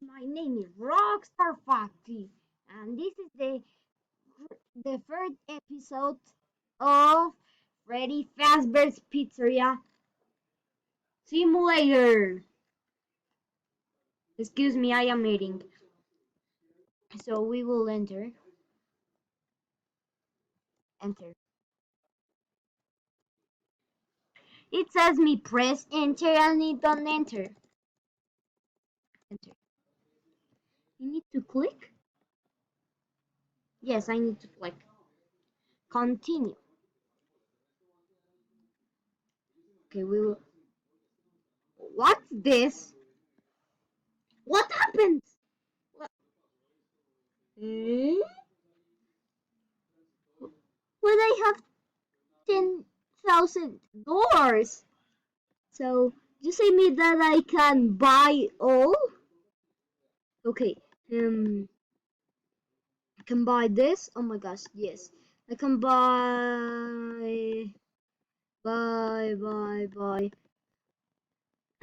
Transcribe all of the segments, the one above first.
My name is Rockstar Factory, and this is the third episode of Freddy Fazbear's Pizzeria Simulator. Excuse me, I am eating. So we will enter. Enter. It says me press enter and it don't enter. Enter. You need to click? Yes, I need to click. Continue. Okay, we will. What's this? What happened? What? Hmm? Well, I have 10,000 doors. So you say me that I can buy all? Okay. I can buy this. Oh my gosh, yes. I can buy.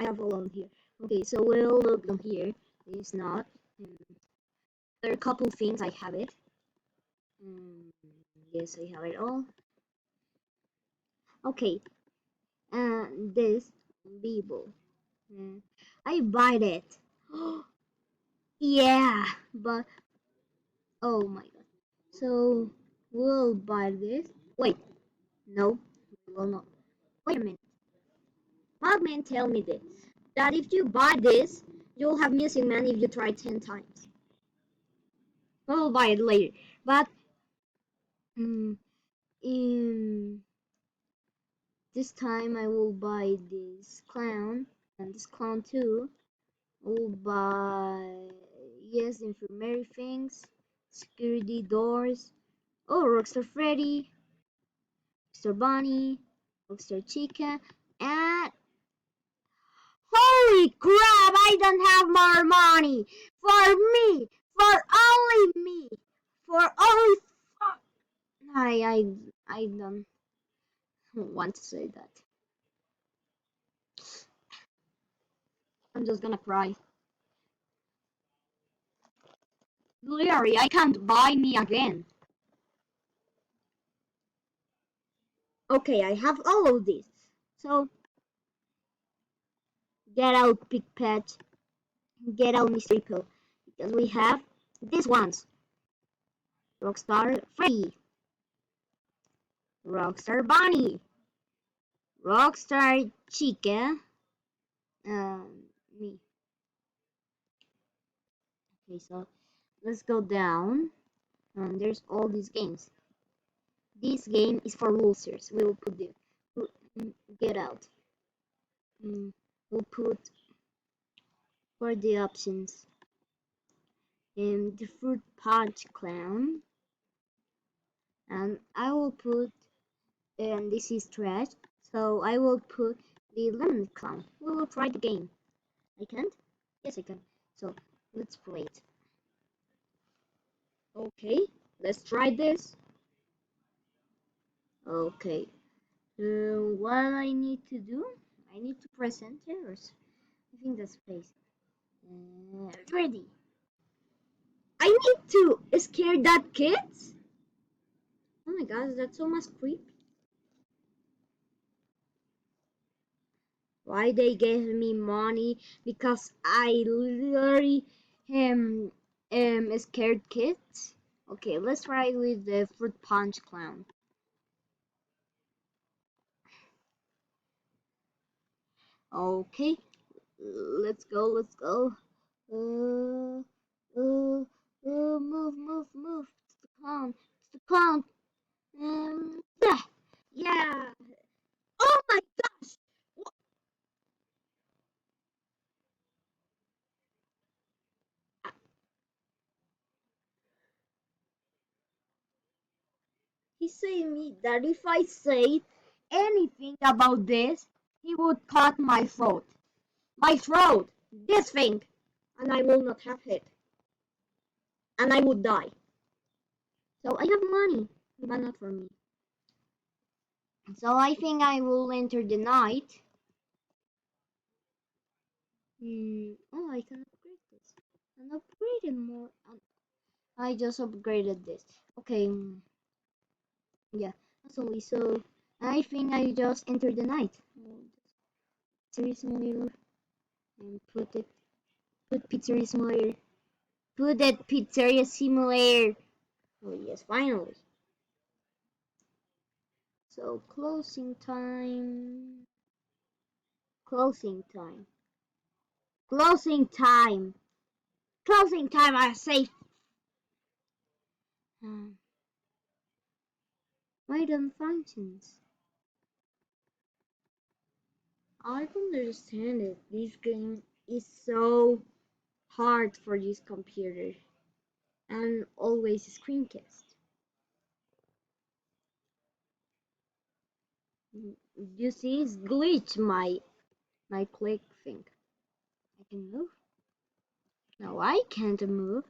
I have all on here. Okay, so we'll look on here. It's not. Um, there are a couple things I have it. Um, yes, I have it all. Okay, and this Bible. I buy it. Yeah, but oh my god. So we'll buy this. Wait, no, we will not. Wait a minute. Magman tell me this. That if you buy this, you'll have Music Man if you try 10 times. We'll buy it later. But in this time I will buy this clown and this clown too. We'll buy yes, infirmary things, security doors. Oh, Rockstar Freddy, Rockstar Bunny, Rockstar Chica, and holy crap! I don't have more money for me, for only me, for only. I don't want to say that. I'm just gonna cry. Larry, I can't buy me again. Okay, I have all of this. So get out, Big Pet. Get out, Mystery Pill, because we have these ones. Rockstar Freddy, Rockstar Bunny, Rockstar Chica, me. Okay, so let's go down. There's all these games. This game is for losers. We'll put the get out. We'll put for the options. The fruit punch clown, and I will put. And this is trash. So I will put the lemon clown. We will try the game. I can't? Yes, I can. So let's play it. Okay, let's try this. Okay. What I need to do? I need to press enter. I think that's space. Ready. I need to scare that kid. Oh my gosh, that's so much creepy. Why they gave me money? Because I literally am a scared kid. Okay, let's try with the fruit punch clown. Okay, let's go, let's go. Uh, move. It's the clown. It's the clown. Yeah, yeah. Oh my gosh! He said me that if I say anything about this, he would cut my throat. My throat! This thing! And I will not have it. And I would die. So I have money, but not for me. So I think I will enter the night. Oh, I can upgrade this. I just upgraded this. Okay, yeah. So I think I just entered the night. Pizzeria simulator and put pizzeria simulator. Put that pizzeria simulator. Oh yes, finally. So closing time. Closing time. Closing time. Closing time. I say. Um, why don't functions? I don't understand it. This game is so hard for this computer and always screencast. You see, it's glitch my click thing. I can move. No, I can't move.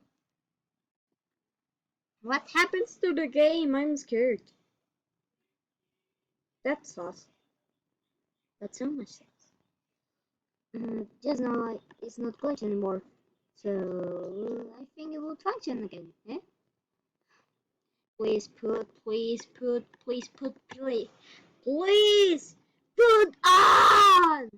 What happens to the game? I'm scared. That's sauce. That's so much sauce. Just now, it's not glitch anymore. So I think it will function again. Eh? Please, please put on, please, please put on.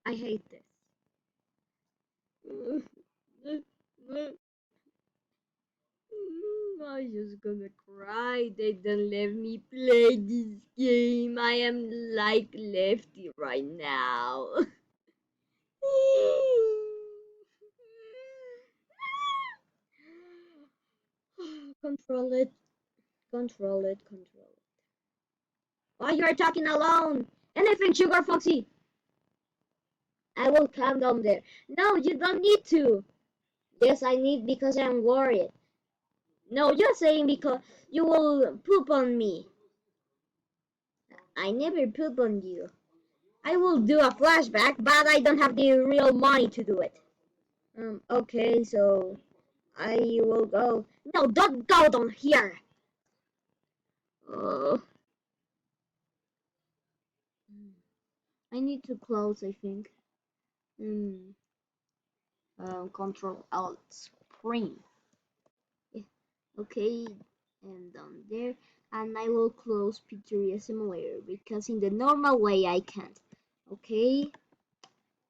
I hate this. I'm just gonna cry. They don't let me play this game. I am like lefty right now. Control it, control it, control it. Why you are talking alone? Anything, Sugar Foxy? I will calm down there. No, you don't need to. Yes, I need because I'm worried. No, you're saying because you will poop on me. I never poop on you. I will do a flashback, but I don't have the real money to do it. Okay, so I will go. No, don't go down here. Uh, I need to close, I think. Um, Control Alt Spring. Yeah, okay, and down there. And I will close Pizzeria Simulator because in the normal way I can't. Okay,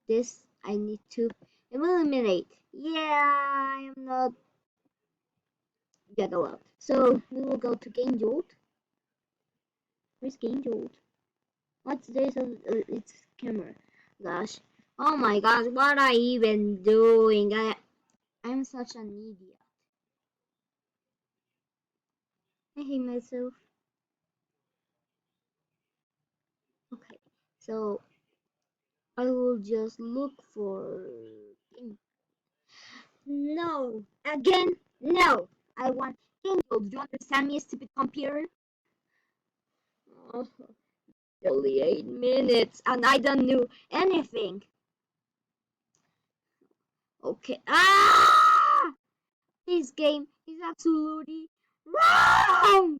this I need to eliminate. Yeah, I am not get allowed. So we will go to Game Jolt. Where's Game Jolt? What's this? It's camera. Gosh. Oh my gosh, what I even doing? I'm such an idiot. I hate myself. Okay, so I will just look for. No, again, no. I want Game Jolt. Do you understand me, stupid computer? Oh, only 8 minutes, and I don't know anything. Okay. Ah! This game is absolutely wrong.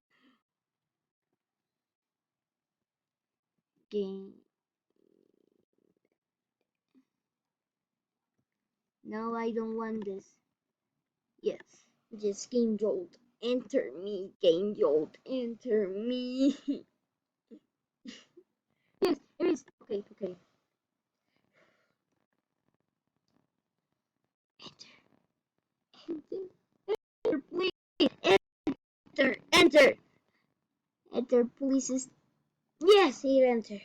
Game. No, I don't want this. Yes, just Game Jolt. Enter me, Game Jolt. Enter me. Yes, it is. Okay, okay. Enter, enter, please. Enter. Enter, please. Yes, he enter.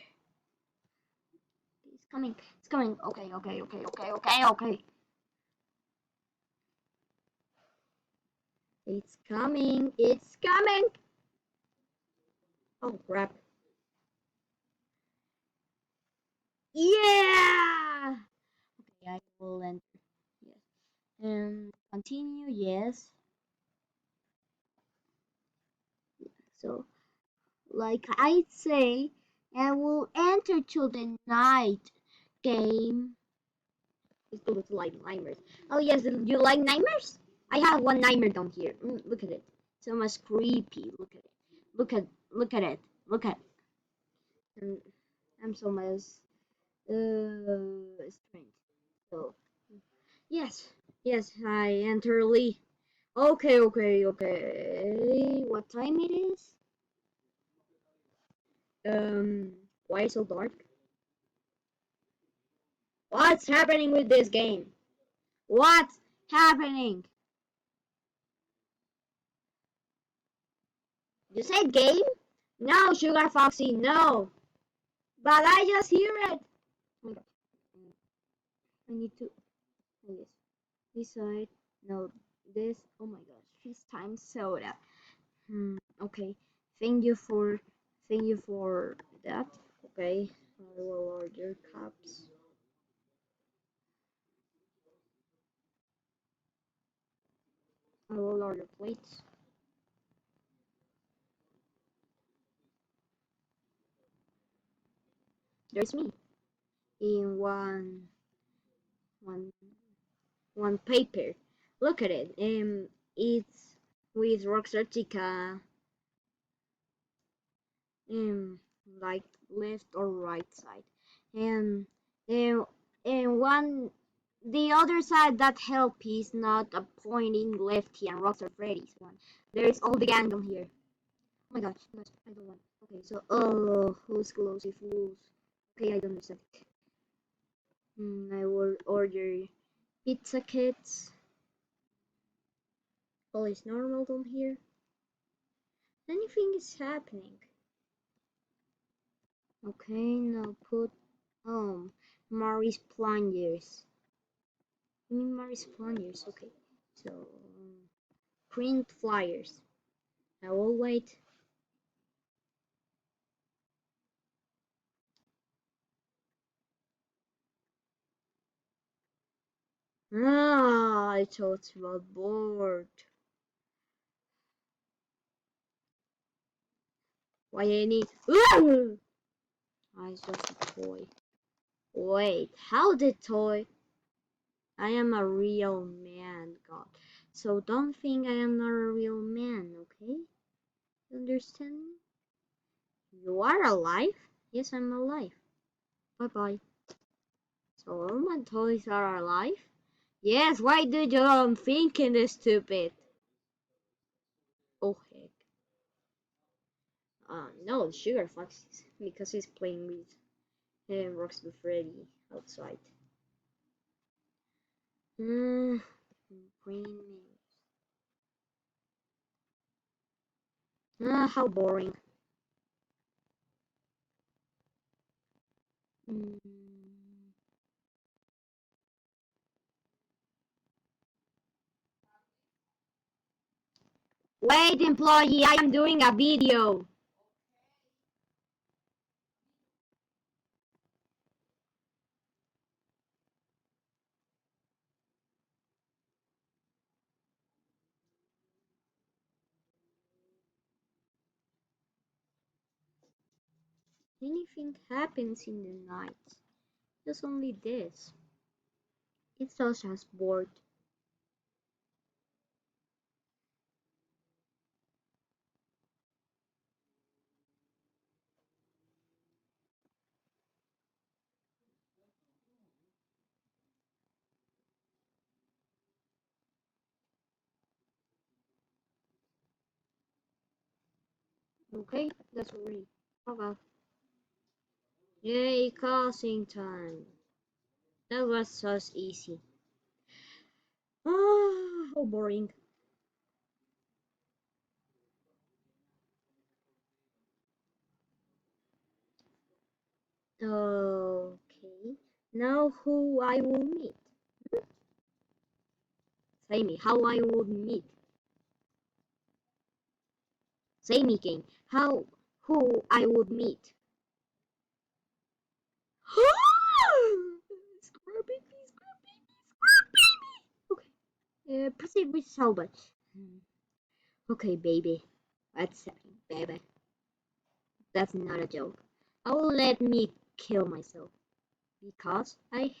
It's coming. It's coming. Okay. It's coming. It's coming. Oh crap. Yeah. Okay, I will enter. Yes. And continue. Yes. So, like I say, I will enter to the night game. It's good to like nightmares. Oh yes, do you like nightmares? I have one nightmare down here. Look at it. So much creepy. Look at it. Look at it. Look at it. I'm so much strange. So yes, yes, I entirely. Okay, okay, okay. What time it is? Why so dark? What's happening with this game? What's happening? You said game? No, Sugar Foxy, no. But I just hear it. Oh my god. I need to. Oh, yes. This side. No, this. Oh my gosh. This time soda. Okay. Thank you for. Thank you for that. Okay. I will order cups. I will order plates. There's me in one one paper. Look at it. It's with Rockstar Chica. Um, like left or right side, and and and one the other side that help is not a pointing lefty and Rockstar Freddy's one. There is all the gang on here. Oh my gosh, I don't want. Okay, so who's close if who's okay, I don't understand. I will order pizza kits. All is normal down here. Anything is happening. Okay, now put Mary's plungers. Mary's plungers. Okay, so print flyers. I will wait. I thought about bored. Why I need? I saw a toy. Wait, how the toy? I am a real man, God. So don't think I am not a real man, okay? Understand me? You are alive? Yes, I'm alive. Bye bye. So all my toys are alive? Yes, why do you don't thinking this stupid? Oh heck. No, Sugar Fox because he's playing with Rocks with Freddy outside. Green names. How boring. Mm. Wait, employee, I am doing a video. Anything happens in the night. Just only this. It's just bored. Okay, that's already. Oh well. Yay, casting time. That was so easy. Ah, how boring. Okay, now who I will meet? Say me, how I would meet. Say me, King, how who I would meet. Scrub baby, scrub baby, scrub baby. Okay, proceed with salvage. Okay, baby. That's baby. That's not a joke. I will let me kill myself because I